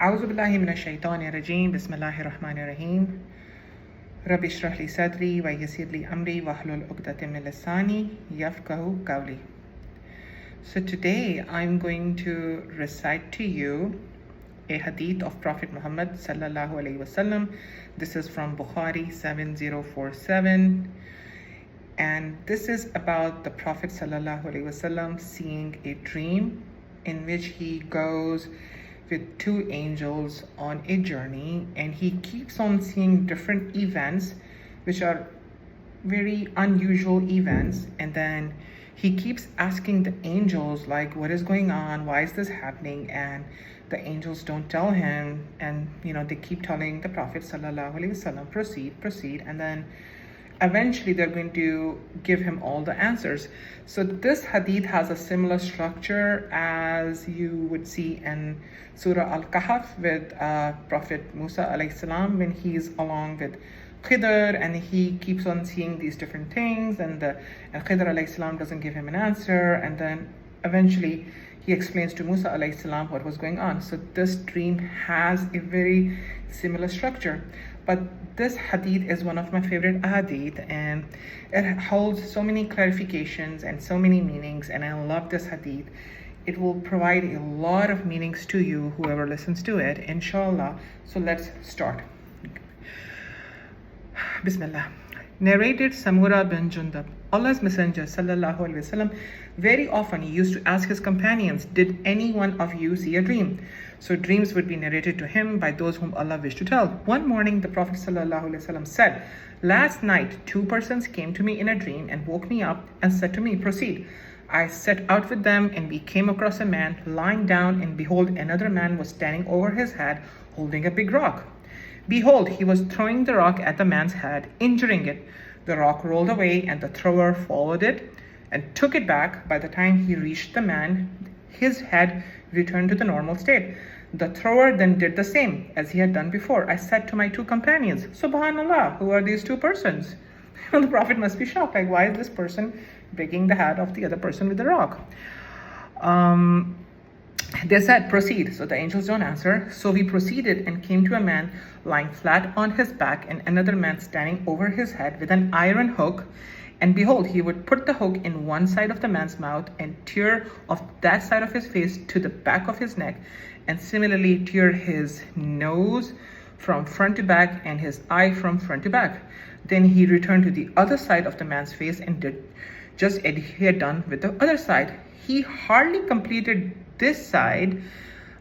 أعوذ بالله من الشيطان الرجيم بسم الله الرحمن الرحيم رب اشرح لي صدري ويسر لي أمري واحلل عقدة من لساني يفقهوا قولي. So today I'm going to recite to you a hadith of Prophet Muhammad sallallahu alaihi wasallam. This is from Bukhari 7047, and this is about the Prophet sallallahu alaihi wasallam seeing a dream in which he goes with two angels on a journey, and he keeps on seeing different events which are very unusual events, and then he keeps asking the angels like, what is going on, why is this happening? And the angels don't tell him, and they keep telling the Prophet sallallahu alaihi wasallam, proceed, and then eventually they're going to give him all the answers. So this hadith has a similar structure as you would see in Surah Al Kahf with Prophet Musa alayhi salam, when he's along with Khidr and he keeps on seeing these different things, and Khidr alayhi salam doesn't give him an answer, and then eventually he explains to Musa alayhi salam what was going on. So this dream has a very similar structure. But this hadith is one of my favorite hadith, and it holds so many clarifications and so many meanings, and I love this hadith. It will provide a lot of meanings to you, whoever listens to it, inshallah. So let's start. Bismillah. Narrated Samura bin Jundab. Allah's Messenger sallallahu alaihi wasallam very often used to ask his companions, did any one of you see a dream? So dreams would be narrated to him by those whom Allah wished to tell. One morning the Prophet sallallahu alaihi wasallam said, last night 2 persons came to me in a dream and woke me up and said to me, proceed. I set out with them, and we came across a man lying down, and behold, another man was standing over his head holding a big rock. Behold, he was throwing the rock at the man's head, injuring it. The rock rolled away, and the thrower followed it and took it back. By the time he reached the man, his head returned to the normal state. The thrower then did the same as he had done before. I said to my 2 companions, SubhanAllah, who are these 2 persons? The Prophet must be shocked, like, why is this person breaking the head of the other person with the rock? They said, proceed. So the angels don't answer. So we proceeded and came to a man lying flat on his back, and another man standing over his head with an iron hook. And behold, he would put the hook in one side of the man's mouth and tear off that side of his face to the back of his neck, and similarly tear his nose from front to back and his eye from front to back. Then he returned to the other side of the man's face and did just as he had done with the other side. He hardly completed this side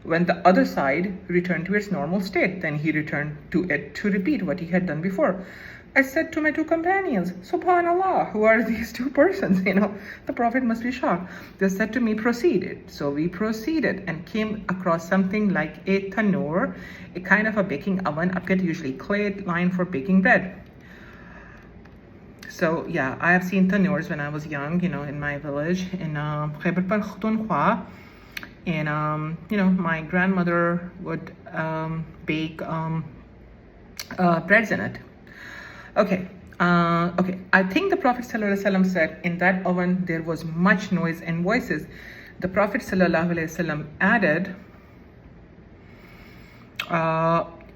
when the other side returned to its normal state. Then he returned to it to repeat what he had done before. I said to my 2 companions, SubhanAllah, who are these 2 persons? The Prophet must be shocked. They said to me, proceed. So we proceeded and came across something like a tanur, a kind of a baking oven, a pit, usually clay lined for baking bread. So yeah, I have seen tanurs when I was young, in my village in Khidr, and my grandmother would bake breads in it. Okay. I think the Prophet ﷺ said in that oven there was much noise and voices. The Prophet ﷺ added,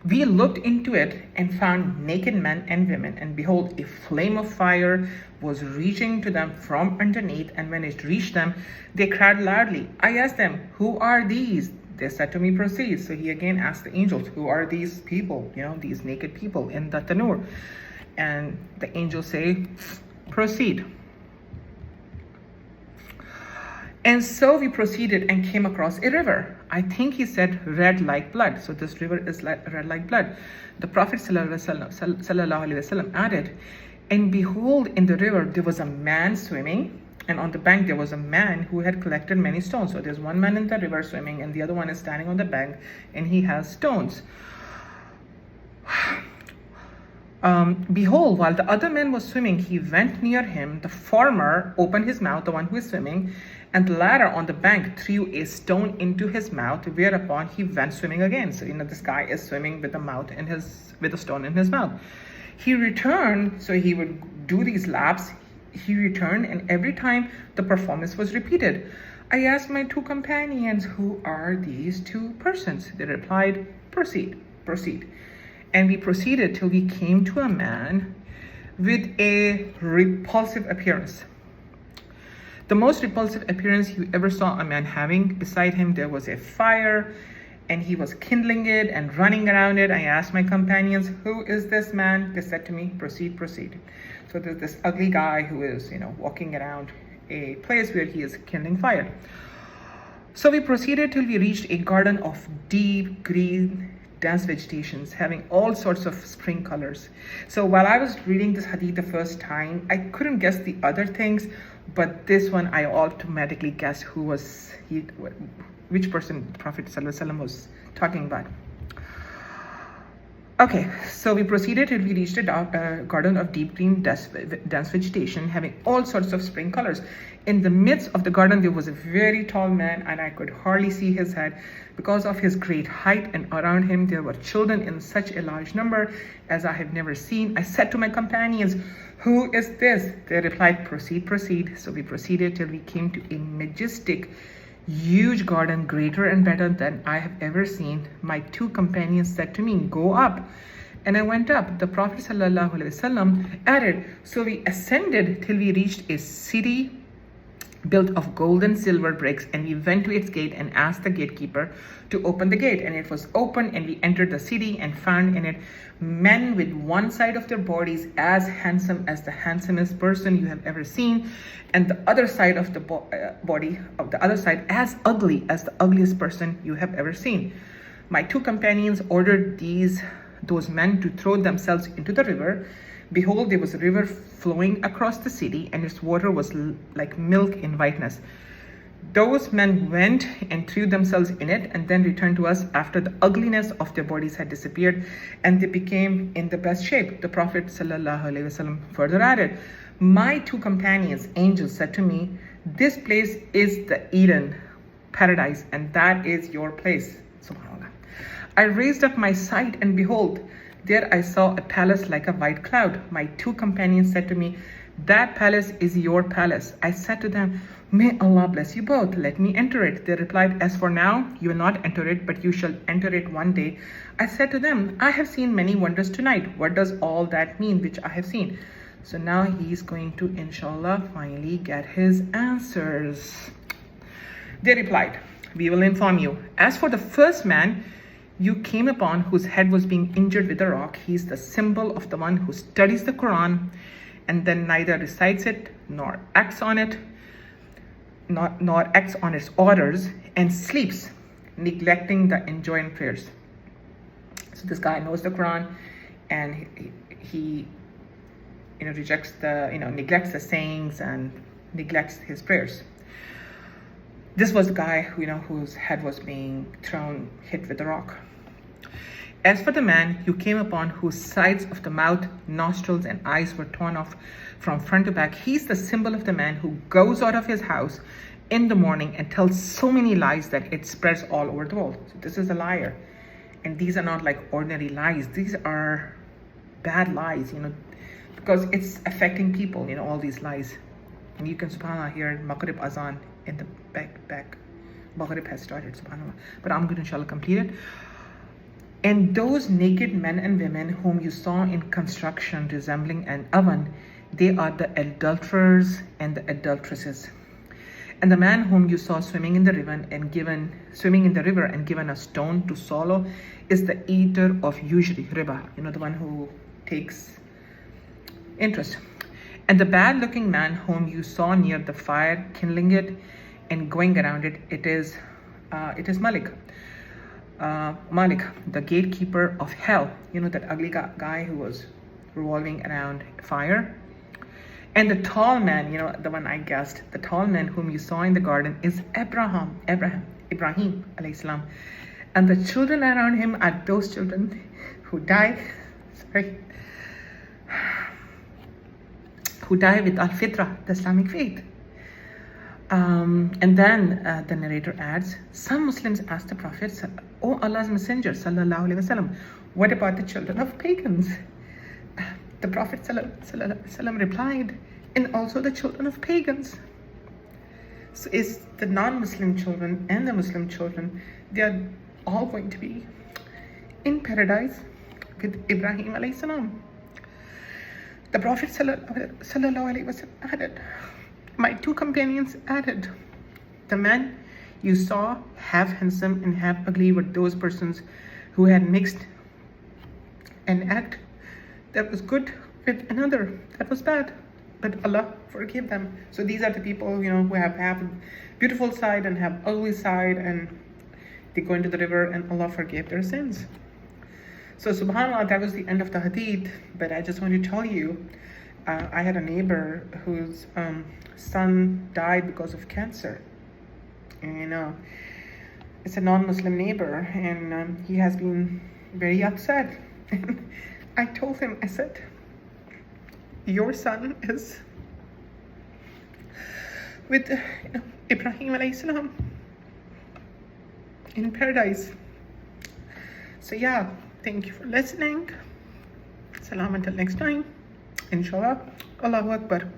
we looked into it and found naked men and women, and behold, a flame of fire was reaching to them from underneath, and when it reached them, they cried loudly. I asked them, who are these? They said to me, proceed. So he again asked the angels, who are these people, these naked people in the tanur? And the angels say, proceed. And so we proceeded and came across a river. I think he said red like blood. So this river is red like blood. The Prophet ﷺ added, and behold, in the river there was a man swimming, and on the bank there was a man who had collected many stones. So there's one man in the river swimming, and the other one is standing on the bank, and he has stones. Behold, while the other man was swimming, he went near him. The former opened his mouth, the one who is swimming, and the latter on the bank threw a stone into his mouth, whereupon he went swimming again. So this guy is swimming with a stone in his mouth. He returned, so he would do these laps. He returned, and every time the performance was repeated. I asked my two companions, who are these two persons? They replied, proceed, proceed. And we proceeded till we came to a man with a repulsive appearance. The most repulsive appearance you ever saw a man having. Beside him there was a fire, and he was kindling it and running around it. I asked my companions, who is this man? They said to me, proceed, proceed. So there's this ugly guy who is, walking around a place where he is kindling fire. So we proceeded till we reached a garden of deep green dense vegetations having all sorts of spring colors. So while I was reading this hadith the first time, I couldn't guess the other things, but this one I automatically guessed which person the Prophet ﷺ was talking about. Okay, so we proceeded till we reached a garden of deep green dense vegetation having all sorts of spring colors. In the midst of the garden there was a very tall man, and I could hardly see his head because of his great height, and around him there were children in such a large number as I have never seen. I said to my companions, who is this? They replied, proceed, proceed. So we proceeded till we came to a majestic, huge garden, greater and better than I have ever seen. My two companions said to me, go up. And I went up. The Prophet ﷺ added, so we ascended till we reached a city built of gold and silver bricks, and we went to its gate and asked the gatekeeper to open the gate, and it was open, and we entered the city and found in it men with one side of their bodies as handsome as the handsomest person you have ever seen, and the other side of the body of the other side as ugly as the ugliest person you have ever seen. My two companions ordered those men to throw themselves into the river. Behold, there was a river flowing across the city, and its water was like milk in whiteness. Those men went and threw themselves in it, and then returned to us after the ugliness of their bodies had disappeared, and they became in the best shape. The Prophet ﷺ further added, my two companions, angels, said to me, this place is the Eden paradise, and that is your place. SubhanAllah. I raised up my sight, and behold, there I saw a palace like a white cloud. My two companions said to me, that palace is your palace. I said to them, may Allah bless you both. Let me enter it. They replied, as for now, you will not enter it, but you shall enter it one day. I said to them, I have seen many wonders tonight. What does all that mean, which I have seen? So now he's going to, inshallah, finally get his answers. They replied, we will inform you. As for the first man you came upon, whose head was being injured with a rock, he is the symbol of the one who studies the Quran and then neither recites it nor acts on it, nor acts on its orders, and sleeps, neglecting the enjoined prayers. So this guy knows the Quran, and he neglects the sayings and neglects his prayers. This was the guy whose head was being hit with a rock. As for the man you came upon, whose sides of the mouth, nostrils, and eyes were torn off from front to back, he's the symbol of the man who goes out of his house in the morning and tells so many lies that it spreads all over the world. So this is a liar. And these are not like ordinary lies. These are bad lies, because it's affecting people, all these lies. And you can, SubhanAllah, hear Maghrib Azan in the back. Maghrib has started, SubhanAllah. But I'm going to, inshallah, complete it. And those naked men and women whom you saw in construction resembling an oven, they are the adulterers and the adulteresses. And the man whom you saw swimming in the river and given a stone to swallow is the eater of usury, riba, the one who takes interest. And the bad-looking man whom you saw near the fire, kindling it and going around it, it is Malik, the gatekeeper of hell. That ugly guy who was revolving around fire. And the tall man, the one I guessed, the tall man whom you saw in the garden is Ibrahim alayhi salam. And the children around him are those children who die with al-fitra, the Islamic faith. And then the narrator adds, some Muslims asked the Prophet, O Allah's Messenger, sallallahu alaihi wasallam, what about the children of pagans? The Prophet sallallahu alaihi wasallam replied, and also the children of pagans. So is the non-Muslim children and the Muslim children, they are all going to be in paradise with Ibrahim alayhi salam. The Prophet sallallahu alaihi wasallam added, my two companions added, the man you saw half handsome and half ugly were those persons who had mixed an act that was good with another that was bad, but Allah forgave them. So these are the people, who have a beautiful side and have ugly side, and they go into the river and Allah forgave their sins. So SubhanAllah, that was the end of the hadith, but I just want to tell you, I had a neighbor whose son died because of cancer. And it's a non-Muslim neighbor, and he has been very upset. And I told him, I said, your son is with Ibrahim alayhi salam in paradise. So yeah, thank you for listening. Salam until next time. Inshallah. Allahu Akbar.